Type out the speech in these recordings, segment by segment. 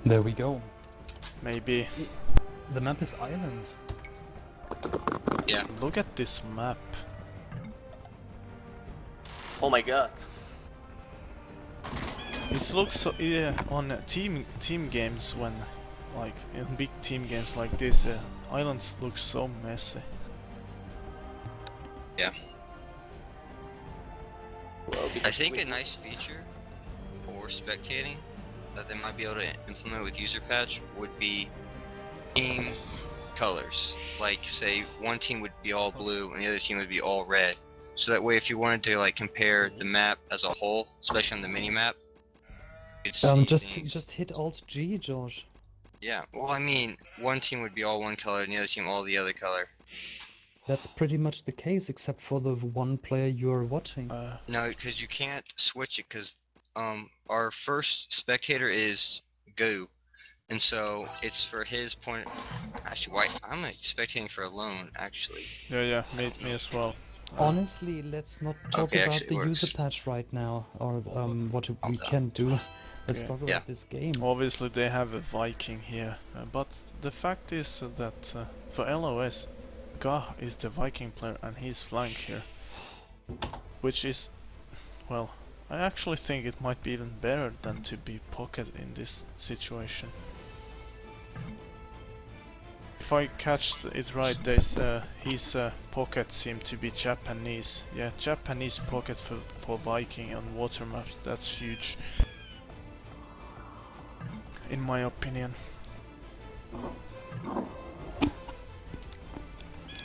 There we go. Maybe. The map is islands. Yeah. Look at this map. Oh my god. It looks so, yeah, on team games when, like in big team games like this, islands look so messy. Yeah. Well, I think a nice feature for spectating that they might be able to implement with user patch would be team colors. Like, say, one team would be all blue and the other team would be all red. So that way, if you wanted to like compare the map as a whole, especially on the mini map, you could see things. Just hit Alt G, George. Yeah. Well, I mean, one team would be all one color and the other team all the other color. That's pretty much the case, except for the one player you're watching. No, because you can't switch it. Because our first spectator is Goo, and so it's for his point. Actually, why I'm spectating for alone. Actually. Yeah, me as well. Honestly, let's not talk Okay, about actually the it user works. patch right now, or what we done. can do. Let's Okay. talk about Yeah. this game. Obviously they have a Viking here, but the fact is that for LoS, Gah is the Viking player and he's flank here. Which is, well, I actually think it might be even better than to be pocket in this situation. If I catch it right, his pockets seem to be Japanese. Yeah, Japanese pocket for Viking on water maps, that's huge. In my opinion.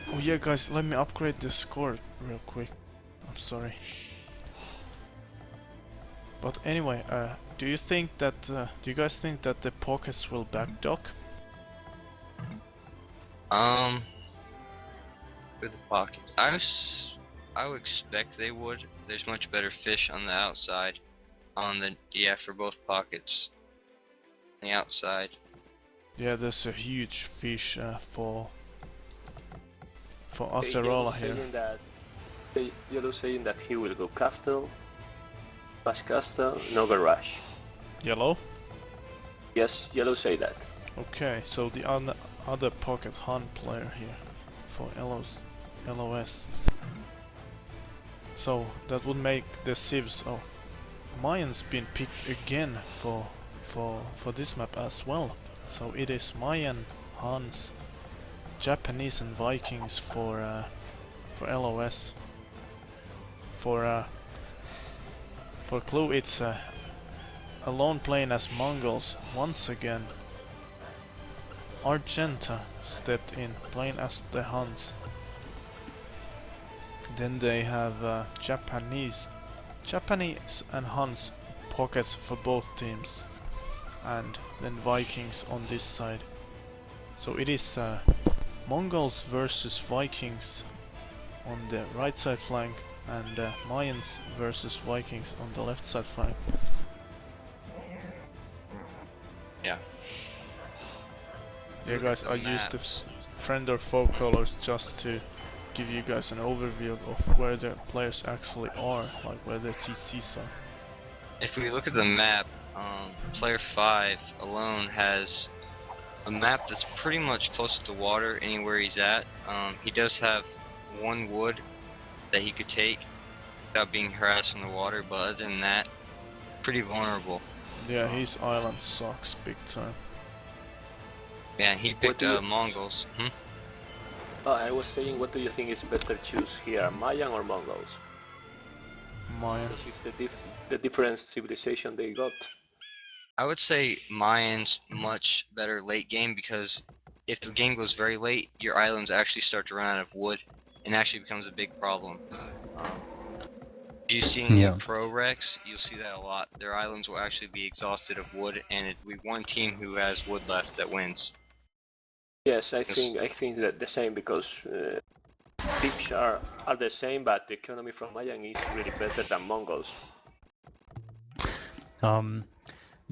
Oh yeah guys, let me upgrade the score real quick. I'm sorry. But anyway, do you guys think that the pockets will backdock? For the pockets, I would expect they would. There's much better fish on the outside. For both pockets. On the outside. Yeah, there's a huge fish for Okay, Acerola here. Yellow saying that he will go castle, Bash castle, no garage. Yellow? Yes, Yellow say that. Okay, so the other pocket Han player here for LoS. So that would make the civs. Oh, Mayan's been picked again for this map as well. So it is Mayan, Hans, Japanese and Vikings for LoS. For kLu it's alone playing as Mongols once again. Argenta stepped in, playing as the Huns. Then they have Japanese and Huns pockets for both teams, and then Vikings on this side. So it is Mongols versus Vikings on the right side flank, and Mayans versus Vikings on the left side flank. Yeah. Yeah guys, I used the friend or foe colors just to give you guys an overview of where the players actually are, like where their TCs are. If we look at the map, player 5 alone has a map that's pretty much close to water anywhere he's at. He does have one wood that he could take without being harassed from the water, but other than that, pretty vulnerable. Yeah, his island sucks big time. Yeah, he picked Mongols. I was saying, what do you think is better choose here, Mayan or Mongols? Mayan. Which is the different civilization they got. I would say Mayan's much better late game, because if the game goes very late, your islands actually start to run out of wood, and actually becomes a big problem. If you see any pro Rex, you'll see that a lot. Their islands will actually be exhausted of wood, and it'll be one team who has wood left that wins. Yes, I think that the same, because tips are the same, but the economy from Mayan is really better than Mongols.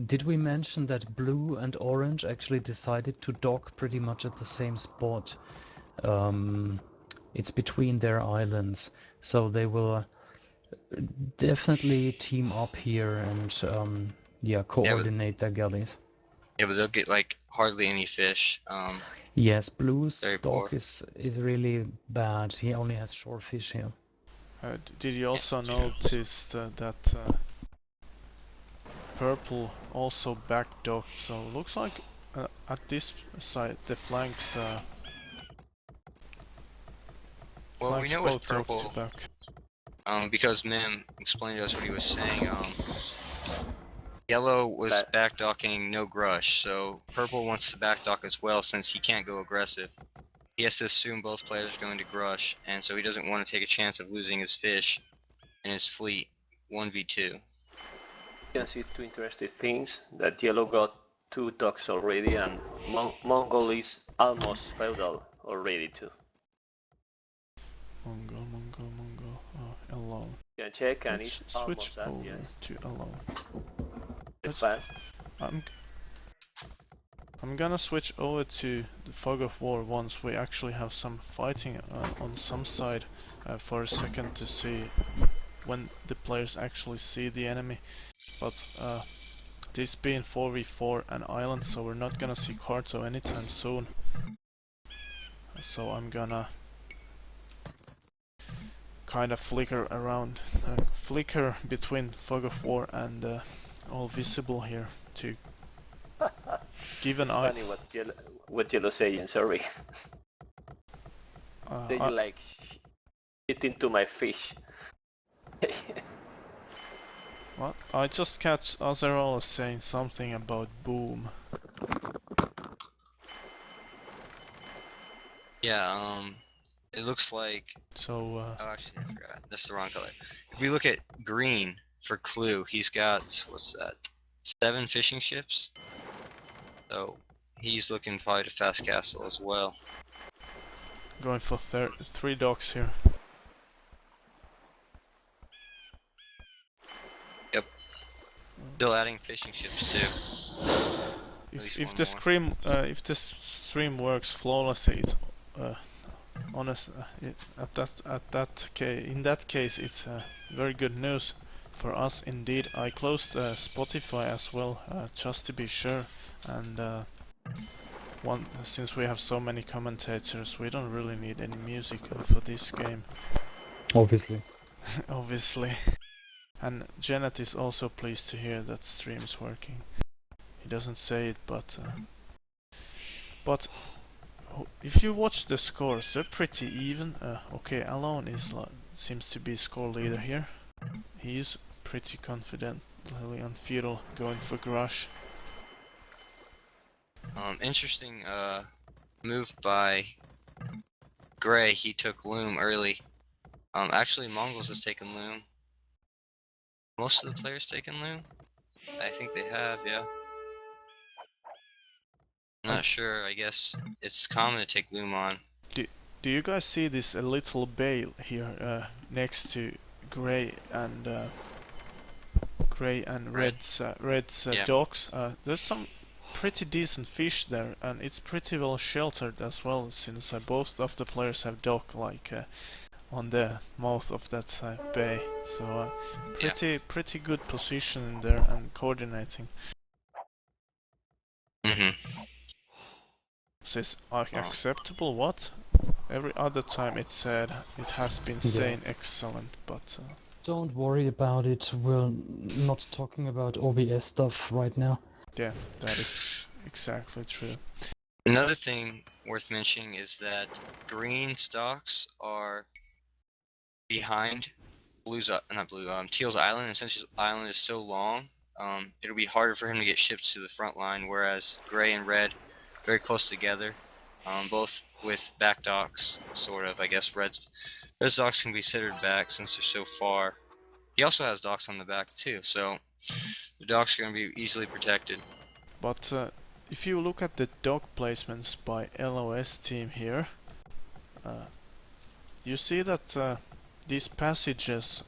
Did we mention that blue and orange actually decided to dock pretty much at the same spot? It's between their islands, so they will definitely team up here and coordinate their galleys. Yeah, but they'll get like hardly any fish. Yes, Blue's Very dock poor. is really bad. He only has short fish here. Did you also notice that purple also backdocked? So looks like at this side the flanks Well, we know with both docked purple, back. because Mim explained to us what he was saying. Yellow was backdocking no grush, so purple wants to backdock as well since he can't go aggressive. He has to assume both players are going to grush, and so he doesn't want to take a chance of losing his fish and his fleet 1v2. You can see two interesting things, that yellow got 2 docks already, and Mongol is almost feudal already too. Mongol. Oh, alone. You can check, and Let's it's switch almost up, over yes. to alone. It's fast. I'm gonna switch over to the fog of war once we actually have some fighting on some side for a second to see when the players actually see the enemy. But this being 4v4 an island, so we're not gonna see Karto anytime soon. So I'm gonna kind of flicker around, flicker between fog of war and all visible here to give an eye. Funny what yellow saying, sorry. They like shit into my fish. What? I just catch Azerola saying something about boom. Yeah, it looks like... So, oh, actually, I forgot. That's the wrong color. If we look at green for kLu, he's got, what's that, 7 fishing ships? So, he's looking probably to fast castle as well. going for 3 docks here. Yep. Still adding fishing ships too. If the stream works flawlessly, it's honest. In that case, it's very good news for us indeed. I closed Spotify as well, just to be sure, and since we have so many commentators, we don't really need any music for this game. Obviously. Obviously. And Genette is also pleased to hear that stream is working. He doesn't say it, but if you watch the scores, they're pretty even. Okay, Alone seems to be score leader here. He's pretty confidently on Feudal, going for Grush. Interesting move by Gray. He took Loom early. Actually, Mongols has taken Loom. Most of the players taken Loom? I think they have, yeah. I'm not sure, I guess it's common to take Loom on. Do you guys see this little bay here next to Gray and Red's Yeah. docks? There's some pretty decent fish there, and it's pretty well sheltered as well, since both of the players have dock like on the mouth of that bay. So pretty good position in there and coordinating. Says acceptable. What? Every other time it said it has been saying excellent, but don't worry about it. We're not talking about OBS stuff right now. yeah, that is exactly true. Another thing worth mentioning is that green stocks are behind Teal's island, and since his island is so long, it'll be harder for him to get ships to the front line, whereas Gray and Red very close together, both with back docks, sort of. I guess Red's docks can be considered back since they're so far. He also has docks on the back too, so the docks are going to be easily protected. But if you look at the dock placements by LoS team here, you see that these passages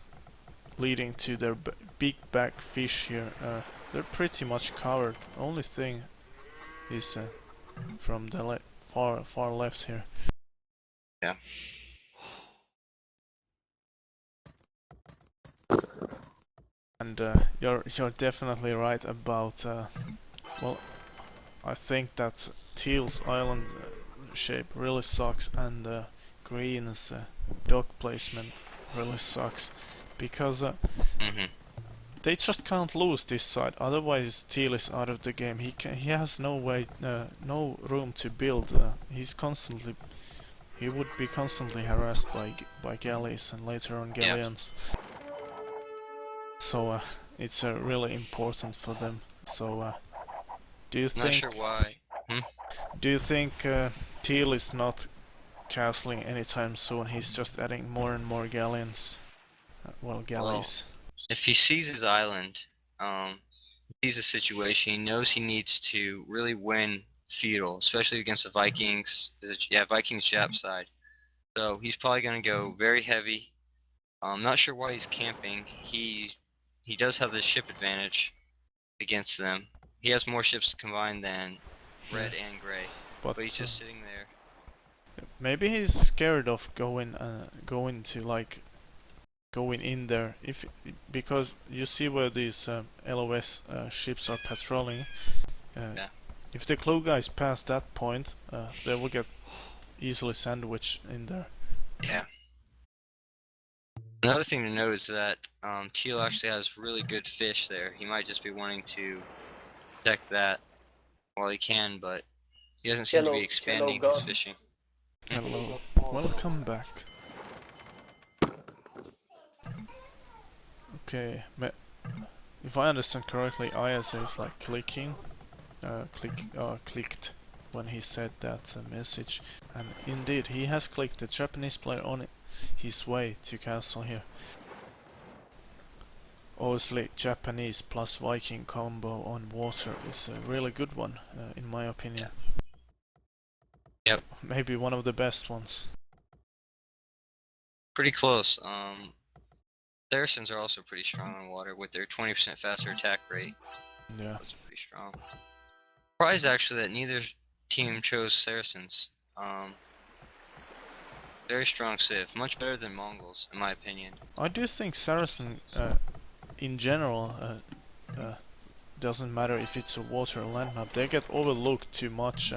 leading to their big back fish here, they're pretty much covered. Only thing is from the far left here. Yeah. And you're definitely right about well, I think that Teal's island shape really sucks, and Green's dock placement really sucks, because they just can't lose this side. Otherwise, Teal is out of the game. He has no way, no room to build. He would be constantly harassed by galleys and later on galleons. So it's really important for them. So do you think? Not sure why. Do you think Teal is not castling anytime soon? He's just adding more and more galleons. Well, galleys. If he sees his island, sees the situation, he knows he needs to really win feudal, especially against the Vikings. Vikings Jap side. So he's probably going to go very heavy. I'm not sure why he's camping. He does have the ship advantage against them. He has more ships to combine than red and gray, but he's just sitting there. Maybe he's scared of going in there, because you see where these LoS ships are patrolling. If the kLu guys pass that point, they will get easily sandwiched in there. Yeah. Another thing to note is that Teal actually has really good fish there. He might just be wanting to protect that while he can, but he doesn't seem to be expanding his fishing. Hello, welcome back. Okay, if I understand correctly, ISA is like clicked when he said that message, and indeed he has clicked the Japanese player on his way to castle here. Obviously, Japanese plus Viking combo on water is a really good one, in my opinion. Yep. Maybe one of the best ones. Pretty close. Saracens are also pretty strong on water with their 20% faster attack rate. Yeah. That's pretty strong. Surprised actually that neither team chose Saracens. Very strong civ, much better than Mongols in my opinion. I do think Saracen in general doesn't matter if it's a water or land map. They get overlooked too much.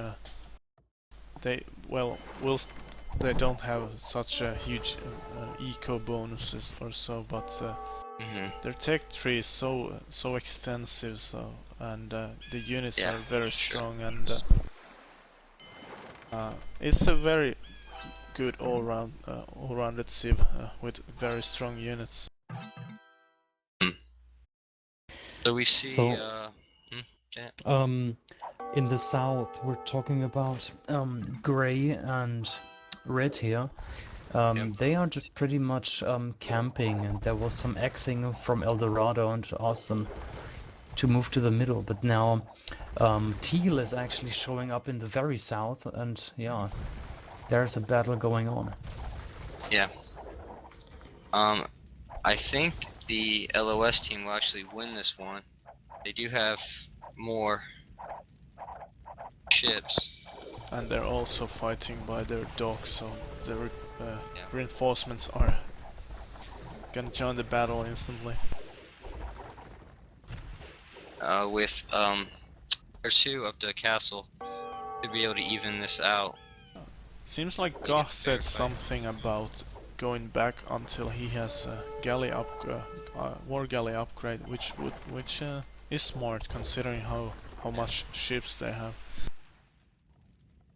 Whilst they don't have such huge eco bonuses or so, but their tech tree is so extensive, and the units are very strong, and it's a very good all-rounded civ with very strong units. So we see. In the south, we're talking about gray and red here. They are just pretty much camping, and there was some axing from Eldorado and asked them to move to the middle, but now Teal is actually showing up in the very south, and yeah, there's a battle going on. Yeah. I think the LoS team will actually win this one. They do have more ships. And they're also fighting by their docks, so the reinforcements are gonna join the battle instantly. With or two up to a castle to be able to even this out. Seems like Goh said something about going back until he has a galley war galley upgrade, which is smart considering how much ships they have.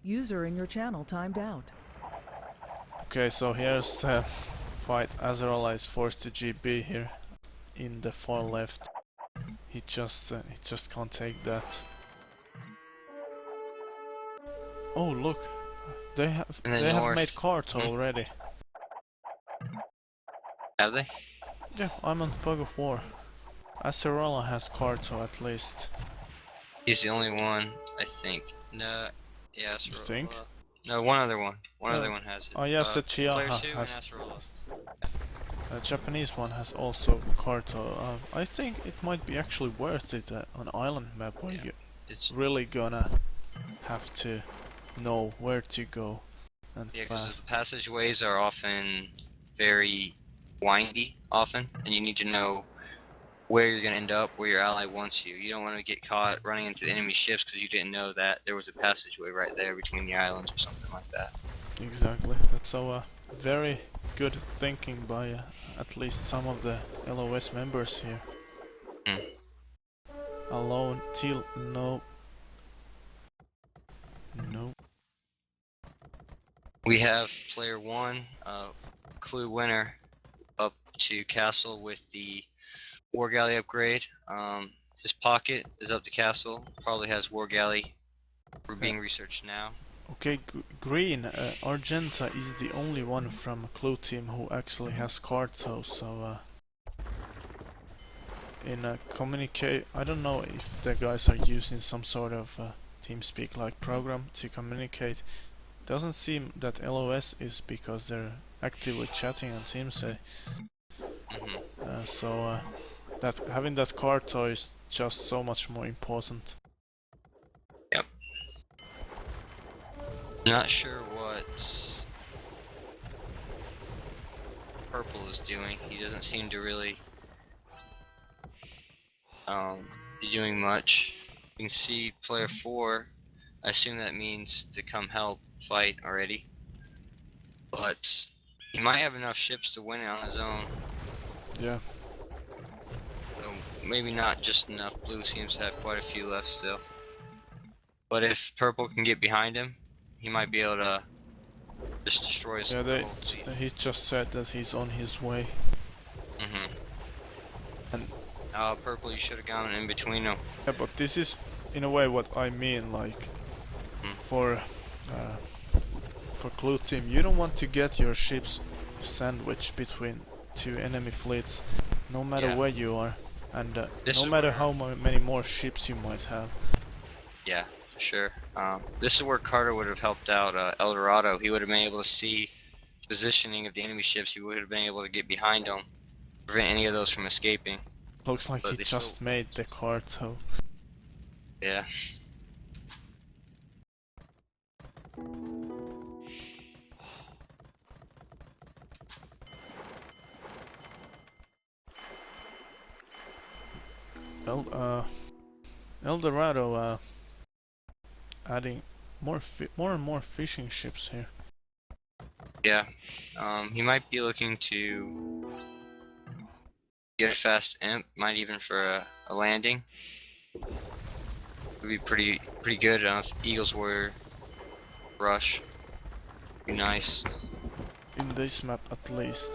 User in your channel timed out. Okay, so here's the fight. Azerola is forced to GB here in the far left. He just can't take that. Oh look, they have made cart already. Have they? Yeah, I'm on Fog of War. Azerola has Carto at least. He's the only one, I think. No, yeah, Azerola. You think? No, one other one. One other one has it. Oh yes, Chiaha has. The Japanese one has also Carto. I think it might be actually worth it on island map where it's really gonna have to know where to go and fast. Because the passageways are often very windy, and you need to know where you're going to end up, where your ally wants you. You don't want to get caught running into the enemy ships because you didn't know that there was a passageway right there between the islands or something like that. Exactly. So very good thinking by at least some of the LoS members here. Mm. Alone till no. We have player 1, kLu winner, up to castle with the war galley upgrade. His pocket is up to castle, probably has war galley. We're being researched now. Okay, green. Argenta is the only one from kLu team who actually has Carto. So in a communicate, I don't know if the guys are using some sort of TeamSpeak like program to communicate. Doesn't seem that LoS is because they're actively chatting on TeamSay. So that having that Carto is just so much more important. Yep. Not sure what purple is doing. He doesn't seem to really be doing much. You can see player 4. I assume that means to come help fight already. But he might have enough ships to win it on his own. Yeah. So maybe not just enough. Blue seems to have quite a few left still. But if purple can get behind him, he might be able to just destroy his whole fleet. He just said that he's on his way. And purple, you should have gone in between them. yeah, but this is in a way what I mean, like for kLu team, you don't want to get your ships sandwiched between two enemy fleets, no matter where you are, and no matter how many more ships you might have. Yeah, for sure. This is where Carter would have helped out El Dorado. He would have been able to see the positioning of the enemy ships. He would have been able to get behind them, prevent any of those from escaping. Looks like he just made the Carto. Yeah. Well, El Dorado adding more and more fishing ships here. Yeah. He might be looking to get a fast imp, might even for a landing. Would be pretty good if Eagles were rush. Be nice. In this map at least.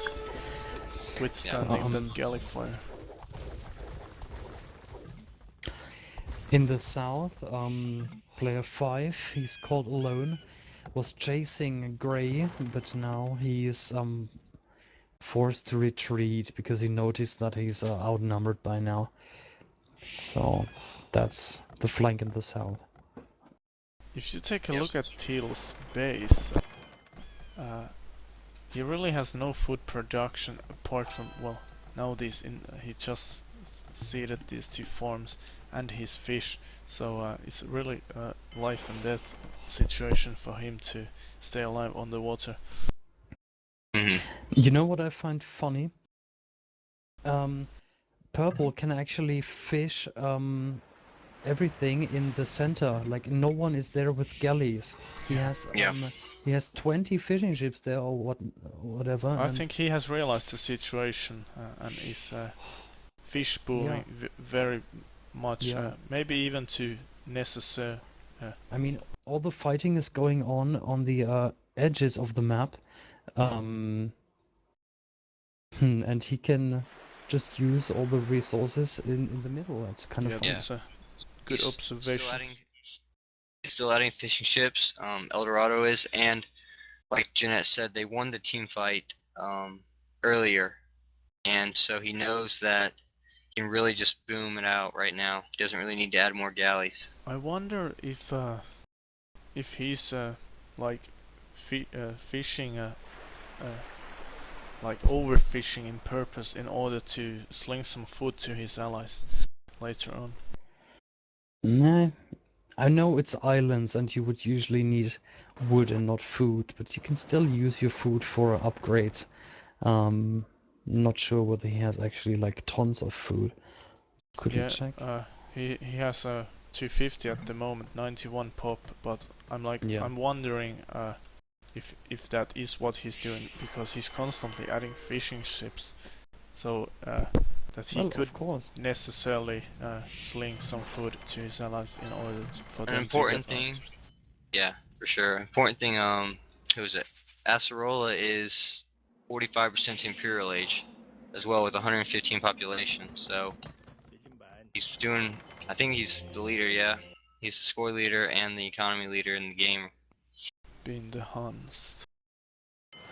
Withstanding that galley fire. In the south, player 5, he's called Alone, was chasing Grey, but now he's forced to retreat because he noticed that he's outnumbered by now. So that's the flank in the south. If you take a look at Teal's base, he really has no food production apart from, well, nowadays he just seeded these 2 farms and his fish, so it's really a life and death situation for him to stay alive on the water. You know what I find funny? Purple can actually fish everything in the center. Like no one is there with galleys. He has 20 fishing ships there or whatever. I think he has realized the situation and is fish pooling very much. Maybe even to necessary. I mean, all the fighting is going on the edges of the map. And he can just use all the resources in the middle. That's kind of fun. That's a good observation. Still adding fishing ships. El Dorado is, and like Genette said, they won the team fight earlier, and so he knows that he can really just boom it out right now. He doesn't really need to add more galleys. I wonder if he's like fishing like overfishing in purpose in order to sling some food to his allies later on. Nah, I know it's islands and you would usually need wood and not food, but you can still use your food for upgrades. Not sure whether he has actually like tons of food. Quickly Yeah, check. he has a 250 at the moment, 91 pop, but Yeah. I'm wondering if that is what he's doing, because he's constantly adding fishing ships, so that he Well, could of course. necessarily sling some food to his allies in order for An them important to get thing, yeah, for sure. Important thing, who is it? Acerola is 45% Imperial Age, as well with 115 population. So he's doing. I think he's the leader. Yeah, he's the score leader and the economy leader in the game. being the Huns.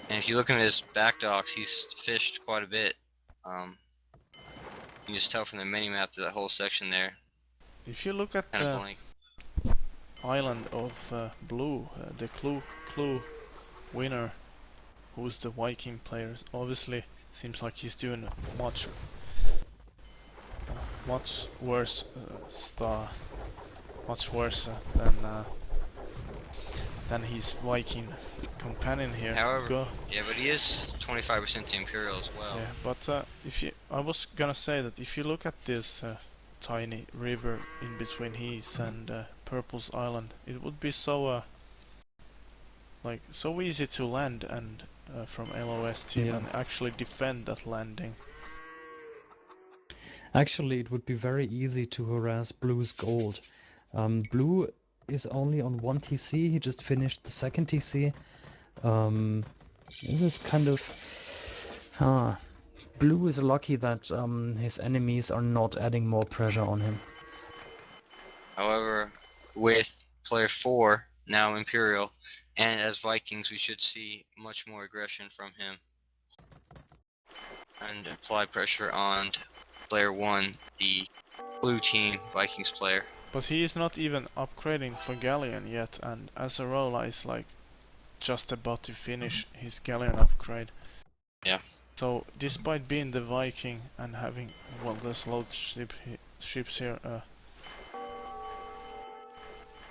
And if you look at his back docks, he's fished quite a bit. You can just tell from the mini map that whole section there. If you look at Kind of the blank. island of Blue, the kLu winner, who's the Viking player, obviously seems like he's doing much worse than his Viking companion here. However, yeah, but he is 25% to Imperial as well. Yeah, but I was gonna say that if you look at this tiny river in between his and Purple's island, it would be so so easy to land and from LoS team Yeah. and actually defend that landing. Actually, it would be very easy to harass Blue's gold. Blue is only on 1 TC. He just finished the second TC. This is kind of... Blue is lucky that his enemies are not adding more pressure on him. However, with player 4, now Imperial, and as Vikings, we should see much more aggression from him. And apply pressure on player 1, the blue team Vikings player. But he is not even upgrading for Galleon yet, and Acerola is like just about to finish his Galleon upgrade. Yeah. So despite being the Viking and having, well, there's loads ships here,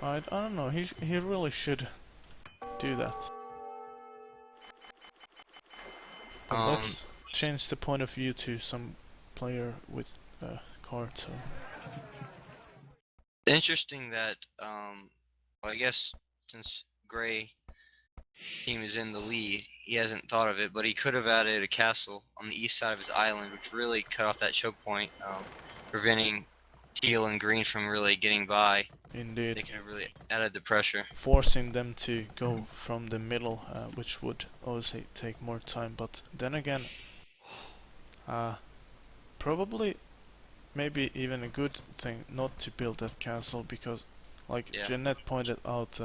I don't know, he really should do that. But let's change the point of view to some player with cards. Interesting that, well, I guess since Gray team is in the lead, he hasn't thought of it, but he could have added a castle on the east side of his island, which really cut off that choke point, preventing teal and green from really getting by. Indeed. They could have really added the pressure. Forcing them to go from the middle, which would obviously take more time, but then again, probably maybe even a good thing not to build that castle, because like Genette pointed out,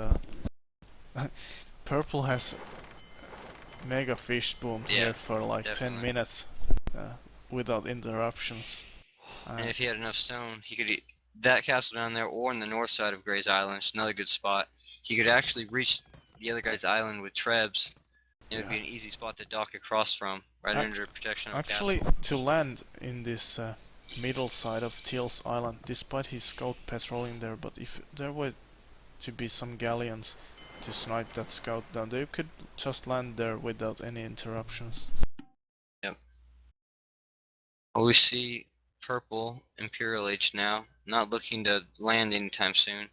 Purple has mega fish boomed here for like definitely. 10 minutes without interruptions. And if he had enough stone, he could that castle down there, or on the north side of Gray's Island, it's another good spot. He could actually reach the other guy's island with trebs. It would be an easy spot to dock across from, right under protection of actually, castle. to land in this middle side of Teal's island, despite his scout patrolling there, but if there were to be some galleons to snipe that scout down, they could just land there without any interruptions. Yep. Well, we see Purple Imperial Age now, not looking to land anytime soon.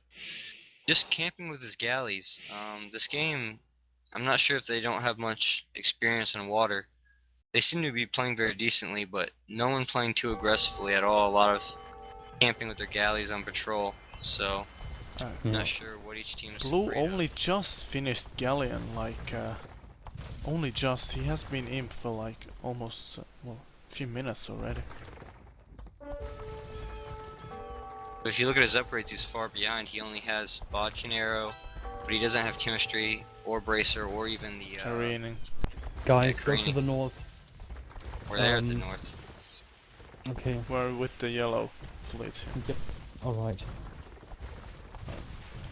Just camping with his galleys. This game, I'm not sure if they don't have much experience in water. They seem to be playing very decently, but no one playing too aggressively at all. A lot of camping with their galleys on patrol, so not sure what each team is. Blue only just finished Galleon, like only just. He has been imp for like almost well, a few minutes already. But if you look at his upgrades, he's far behind. He only has Bodkin Arrow, but he doesn't have Chemistry or Bracer or even the careening. Guys, go to the north. We're there at the north. Okay. We're with the yellow fleet. Yep. Alright.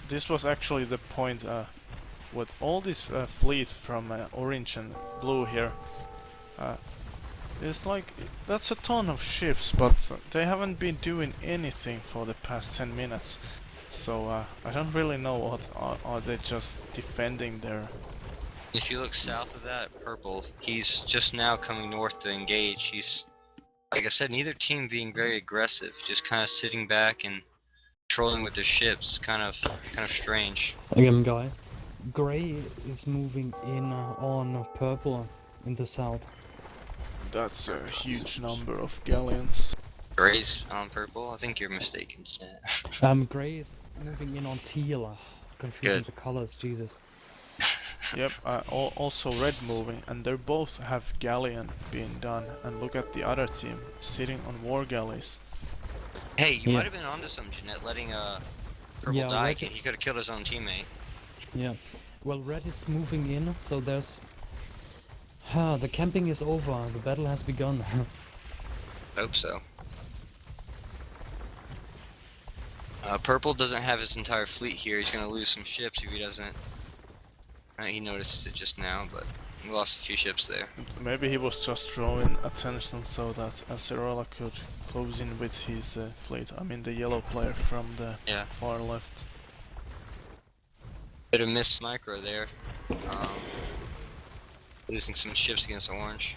This was actually the point with all this fleet from orange and blue here. It's like, that's a ton of ships, but they haven't been doing anything for the past 10 minutes. So I don't really know what are they just defending there. If you look south of that, Purple, he's just now coming north to engage. He's like I said, neither team being very aggressive, just kind of sitting back and trolling with their ships. Kind of strange. Again, guys, Gray is moving in on purple in the south. That's a huge number of galleons. Gray's on purple. I think you're mistaken. Yeah. Gray is moving in on teal. Confusing Good. the colors, Jesus. Yep, also red moving, and they both have galleon being done. And look at the other team, sitting on war galleys. Hey, you Yeah. might have been onto some, Genette, letting purple Yeah, die. red- He could have killed his own teammate. Yeah. Well, red is moving in, so there's... the camping is over. The battle has begun. Hope so. Purple doesn't have his entire fleet here. He's gonna lose some ships if he doesn't. He noticed it just now, but he lost a few ships there. Maybe he was just drawing attention so that Acerola could close in with his fleet. I mean the yellow player from the far left. Bit of missed micro there. Losing some ships against orange.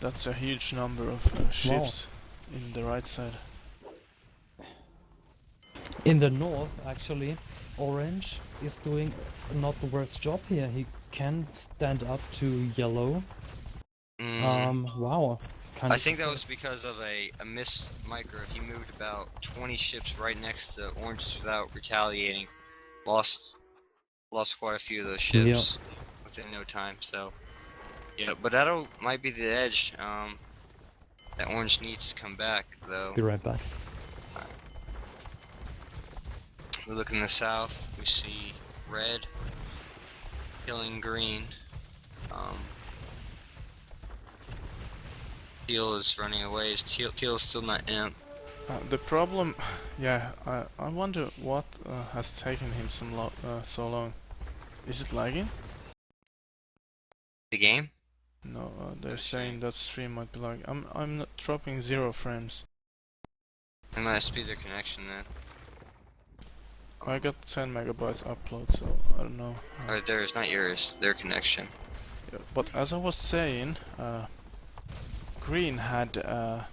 That's a huge number of ships in the right side. In the north, actually, orange is doing not the worst job here. He can stand up to yellow. Wow. I think that was because of a missed micro. He moved about 20 ships right next to orange without retaliating. Lost quite a few of those ships within no time. So yeah, but that might be the edge that orange needs to come back though. Be right back. We look in the south. We see red killing green. Teal is running away. Teal is still not imp. The problem, I wonder what has taken him so long. Is it lagging? The game? No, they're saying that stream might be lagging. I'm not dropping 0 frames. It must be their connection then. I got 10 megabytes upload, so I don't know. Theirs, not yours. Their connection. Yeah, but as I was saying, green had a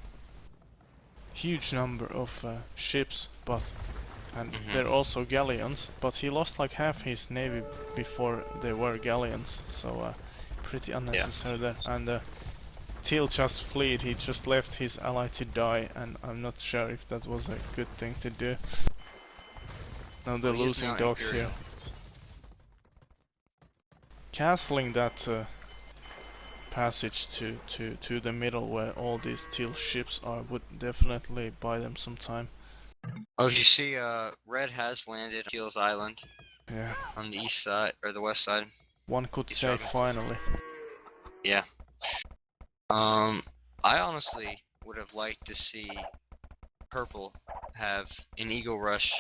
huge number of ships, and they're also galleons, but he lost like half his navy before they were galleons, so pretty unnecessary there. And Teal just fled, he just left his ally to die, and I'm not sure if that was a good thing to do. Now they're losing dogs here. Castling that passage to the middle where all these Teal ships are would definitely buy them some time. Oh, if you see, red has landed on Teal's island. Yeah. On the east side, or the west side. One could say finally. Yeah. I honestly would have liked to see purple have an Eagle Rush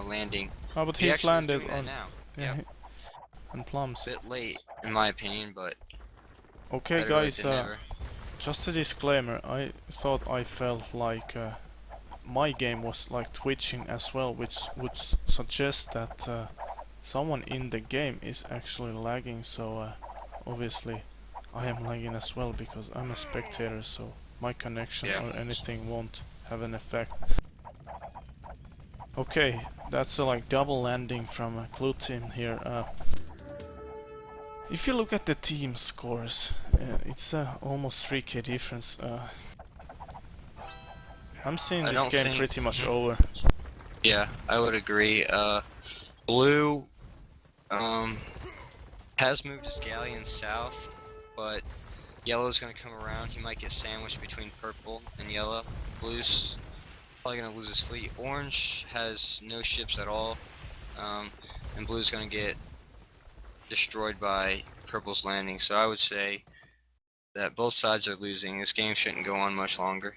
landing. Oh, but he's landed on now. on plums. A bit late, in my opinion, but okay, guys. Just a disclaimer. I thought I felt like my game was like twitching as well, which would suggest that someone in the game is actually lagging. So obviously, I am lagging as well because I'm a spectator. So my connection or anything won't have an effect. Okay, that's a like double landing from a kLu team here. If you look at the team scores, it's almost 3k difference. I'm seeing this game pretty much over. Yeah, I would agree. Blue has moved his galleon south, but yellow's gonna come around. He might get sandwiched between purple and yellow. Blue's probably gonna lose his fleet. Orange has no ships at all, and blue's gonna get destroyed by purple's landing. So I would say that both sides are losing. This game shouldn't go on much longer.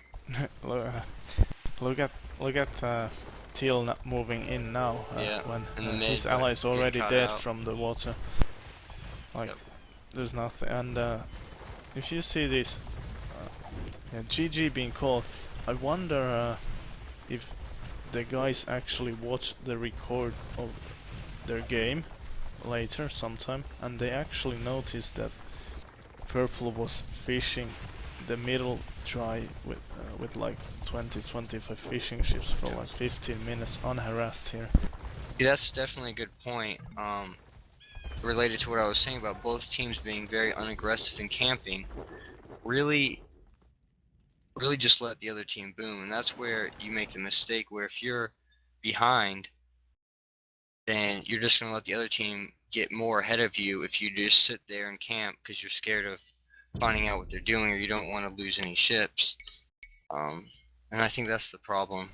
look at Teal not moving in now when his ally is already dead from the water. Like there's nothing. And if you see this GG being called, I wonder if the guys actually watch the record of their game later sometime, and they actually noticed that purple was fishing the middle dry with like 20-25 fishing ships for like 15 minutes unharassed here. Yeah, that's definitely a good point. Related to what I was saying about both teams being very unaggressive and camping, really just let the other team boom, and that's where you make the mistake where if you're behind, then you're just going to let the other team get more ahead of you if you just sit there and camp because you're scared of finding out what they're doing or you don't want to lose any ships. And I think that's the problem.